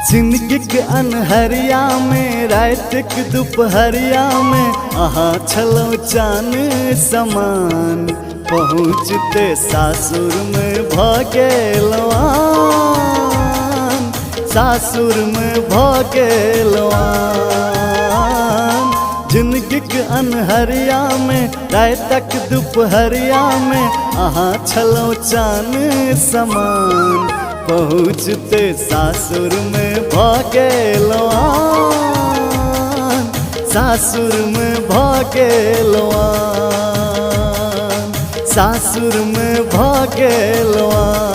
जिंदगी के अनहरिया में रात के दोपहरिया में अहाँ छलो चान समान। पहुँचते सासुर में भगेलवान, सासुर में भगेलवान। जिंदगी के अनहरिया में रात के दोपहरिया में अहाँ छलो चान समान। पहुँचते सासुर में भगेलवान, सासुर में भगेलवान, सासुर में भगेलवान।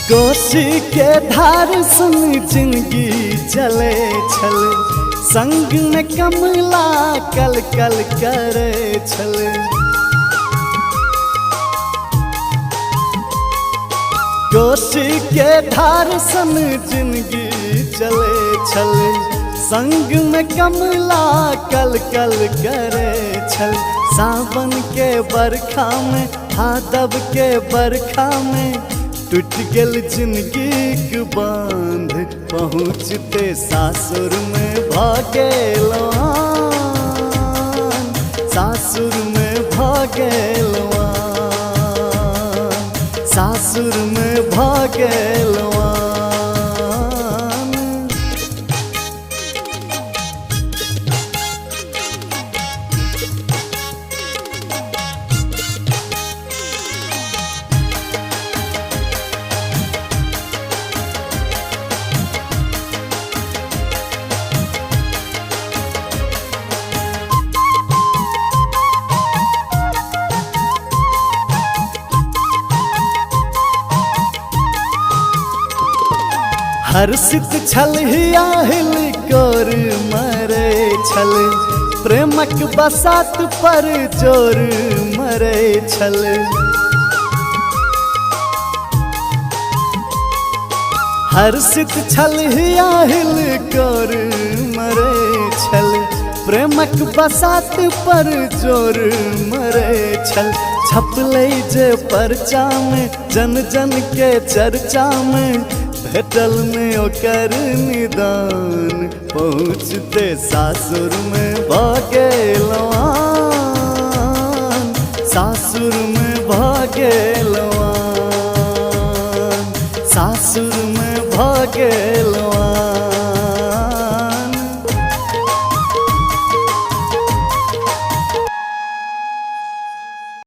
कोसी के धार संग जिंदगी चले छल, संग में कमला कल कल करे छल। कोसी के धार संग जिंदगी चले छल, संग में कमला कल कल करे छल। सावन के बरखा में भादव के बरखा में टूट गल जिंदगी के बांध। पहुँचते सासुर में भगेलवान, सासुर में भगेलवान, सासुर में भगेलवान। हर्षित छल हिया हिल कोर मरे छल, प्रेमक बसात पर जोर मरे छल। हर्षित छल हिया हिल कोर मरे छल, प्रेमक बसात पर जोर मरे छल। छपले जे परचा में जन जन के चर्चा में भेटल में ओकर निदान। पहुँचते सासुर में भगेलवान, सासुर में भगेलवान, सासुर में भगेलवान।